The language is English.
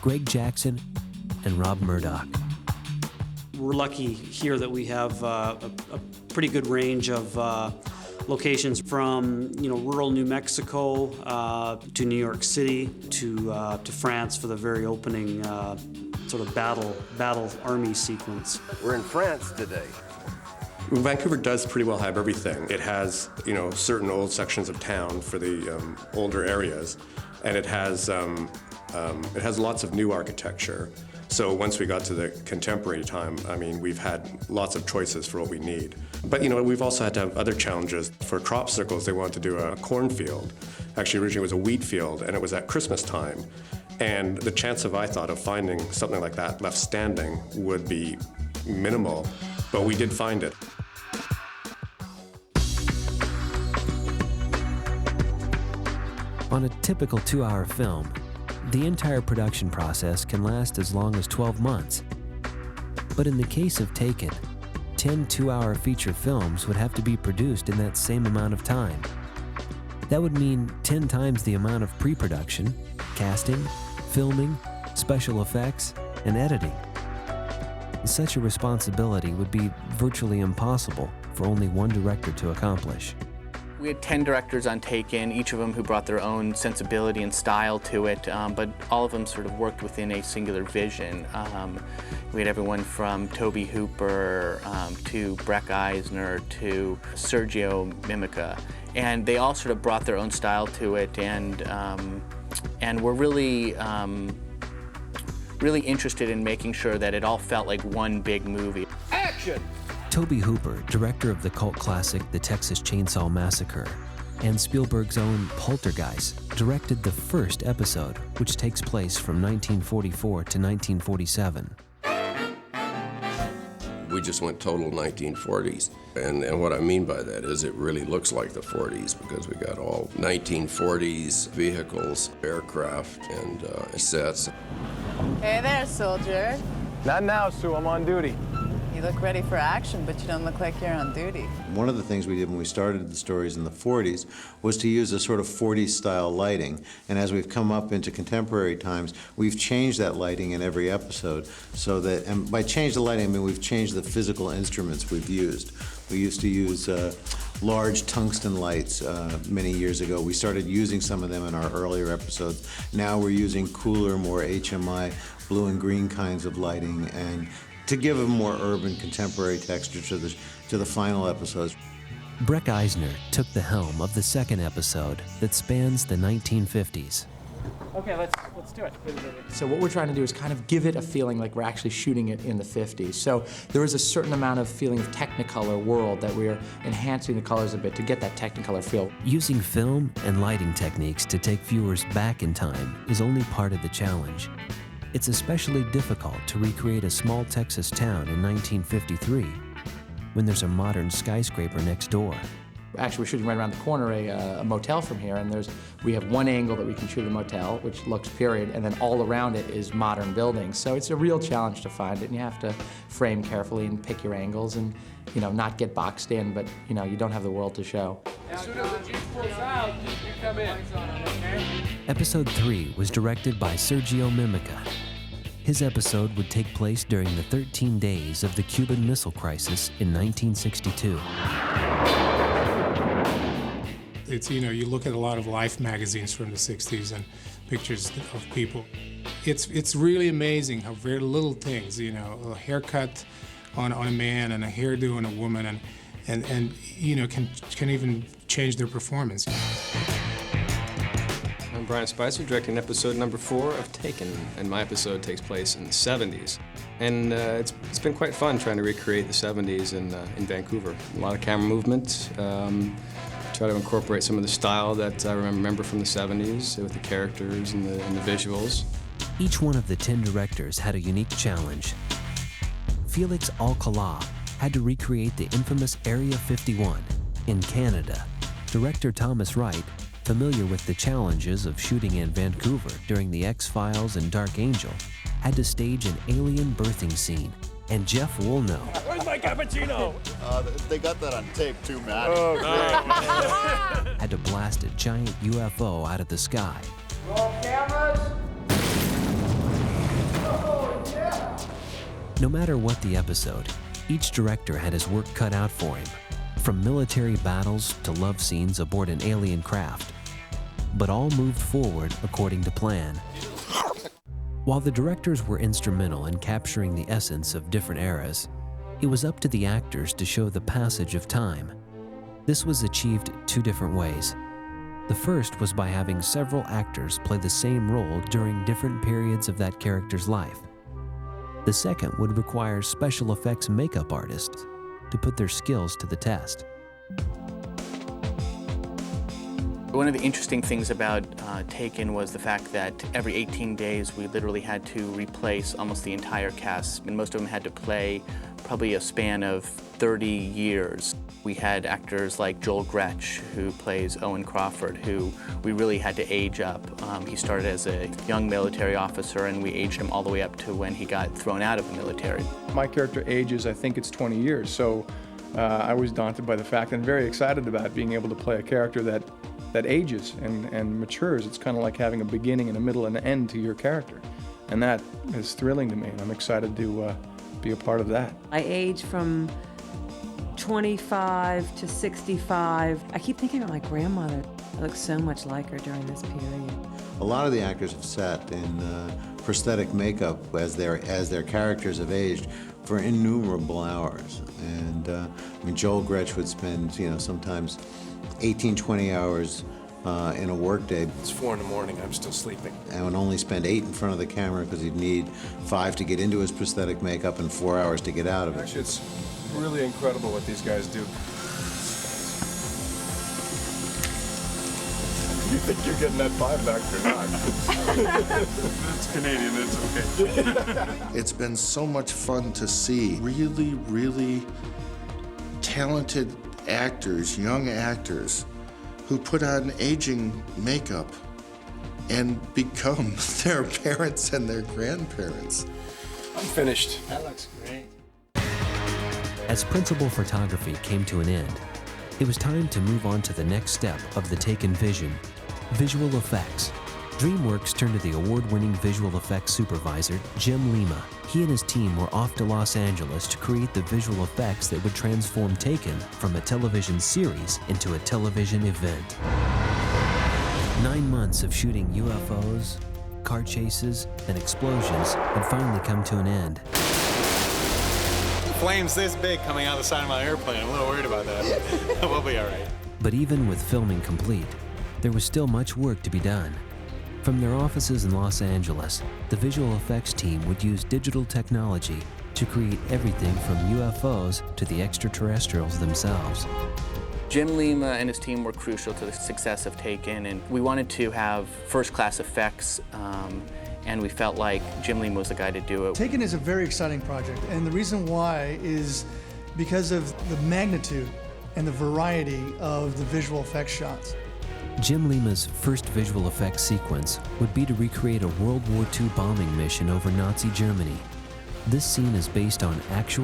Greg Jackson and Rob Murdoch. We're lucky here that we have a pretty good range of locations from rural New Mexico to New York City to France for the very opening sort of battle army sequence. We're in France today. Vancouver does pretty well have everything. It has, certain old sections of town for the older areas, and it has lots of new architecture. So once we got to the contemporary time, we've had lots of choices for what we need. But we've also had to have other challenges. For crop circles, they wanted to do a cornfield. Actually, originally it was a wheat field, and it was at Christmas time. And the chance I thought of finding something like that left standing would be minimal, but we did find it. On a typical 2-hour film, the entire production process can last as long as 12 months. But in the case of Taken, 10 2-hour feature films would have to be produced in that same amount of time. That would mean 10 times the amount of pre-production, casting, filming, special effects, and editing. Such a responsibility would be virtually impossible for only one director to accomplish. We had 10 directors on Taken, each of them who brought their own sensibility and style to it, but all of them sort of worked within a singular vision. We had everyone from Tobe Hooper to Breck Eisner to Sergio Mimica, and they all sort of brought their own style to it, and were really interested in making sure that it all felt like one big movie. Action! Tobe Hooper, director of the cult classic The Texas Chainsaw Massacre, and Spielberg's own Poltergeist, directed the first episode, which takes place from 1944 to 1947. We just went total 1940s. And what I mean by that is it really looks like the 40s because we got all 1940s vehicles, aircraft, and sets. Hey there, soldier. Not now, Sue. I'm on duty. You look ready for action, but you don't look like you're on duty. One of the things we did when we started the stories in the 40s was to use a sort of 40s style lighting. And as we've come up into contemporary times, we've changed that lighting in every episode so that, and by change the lighting, I mean we've changed the physical instruments we've used. We used to use large tungsten lights many years ago. We started using some of them in our earlier episodes. Now we're using cooler, more HMI, blue and green kinds of lighting, and to give a more urban, contemporary texture to the final episodes. Breck Eisner took the helm of the second episode that spans the 1950s. Okay, let's do it. So what we're trying to do is kind of give it a feeling like we're actually shooting it in the 50s. So there is a certain amount of feeling of Technicolor world that we're enhancing the colors a bit to get that Technicolor feel. Using film and lighting techniques to take viewers back in time is only part of the challenge. It's especially difficult to recreate a small Texas town in 1953 when there's a modern skyscraper next door. Actually, we're shooting right around the corner a motel from here, and we have one angle that we can shoot a motel, which looks period, and then all around it is modern buildings. So it's a real challenge to find it, and you have to frame carefully and pick your angles and, not get boxed in, but, you don't have the world to show. As soon as the Jeep pulls out, you come in. Episode 3 was directed by Sergio Mimica. His episode would take place during the 13 days of the Cuban Missile Crisis in 1962. It's, you look at a lot of Life magazines from the 60s and pictures of people. It's really amazing how very little things, a haircut on a man and a hairdo on a woman and can even change their performance. I'm Brian Spicer, directing episode number 4 of Taken, and my episode takes place in the 70s. And it's been quite fun trying to recreate the 70s in Vancouver. A lot of camera movement, try to incorporate some of the style that I remember from the 70s with the characters and the visuals. Each one of the 10 directors had a unique challenge. Felix Alcala had to recreate the infamous Area 51 in Canada. Director Thomas Wright, familiar with the challenges of shooting in Vancouver during the X-Files and Dark Angel, had to stage an alien birthing scene. And Jeff Woolnow. Where's my cappuccino? They got that on tape too, Matt. Oh, great. Had to blast a giant UFO out of the sky. Roll cameras. No matter what the episode, each director had his work cut out for him, from military battles to love scenes aboard an alien craft. But all moved forward according to plan. While the directors were instrumental in capturing the essence of different eras, it was up to the actors to show the passage of time. This was achieved two different ways. The first was by having several actors play the same role during different periods of that character's life. The second would require special effects makeup artists to put their skills to the test. One of the interesting things about Taken was the fact that every 18 days we literally had to replace almost the entire cast, and most of them had to play probably a span of 30 years. We had actors like Joel Gretsch, who plays Owen Crawford, who we really had to age up. He started as a young military officer, and we aged him all the way up to when he got thrown out of the military. My character ages, I think it's 20 years, so I was daunted by the fact and very excited about being able to play a character that ages and matures. It's kind of like having a beginning and a middle and an end to your character. And that is thrilling to me, and I'm excited to be a part of that. I age from 25 to 65. I keep thinking about my grandmother. I look so much like her during this period. A lot of the actors have sat in prosthetic makeup as their characters have aged for innumerable hours. And I mean, Joel Gretsch would spend, sometimes 18, 20 hours in a workday. It's 4 in the morning, I'm still sleeping. And would only spend 8 in front of the camera because he'd need 5 to get into his prosthetic makeup and 4 hours to get out of it. Actually, it's really incredible what these guys do. You think you're getting that 5 back or not? It's Canadian, it's okay. It's been so much fun to see really, really talented actors, young actors, who put on aging makeup and become their parents and their grandparents. I'm finished. That looks great. As principal photography came to an end, it was time to move on to the next step of the Taken vision, visual effects. DreamWorks turned to the award-winning visual effects supervisor, Jim Lima. He and his team were off to Los Angeles to create the visual effects that would transform Taken from a television series into a television event. 9 months of shooting UFOs, car chases, and explosions had finally come to an end. Flames this big coming out the side of my airplane. I'm a little worried about that. We'll be all right. But even with filming complete, there was still much work to be done. From their offices in Los Angeles, the visual effects team would use digital technology to create everything from UFOs to the extraterrestrials themselves. Jim Lima and his team were crucial to the success of Taken, and we wanted to have first-class effects, and we felt like Jim Lima was the guy to do it. Taken is a very exciting project, and the reason why is because of the magnitude and the variety of the visual effects shots. Jim Lima's first visual effects sequence would be to recreate a World War II bombing mission over Nazi Germany. This scene is based on actual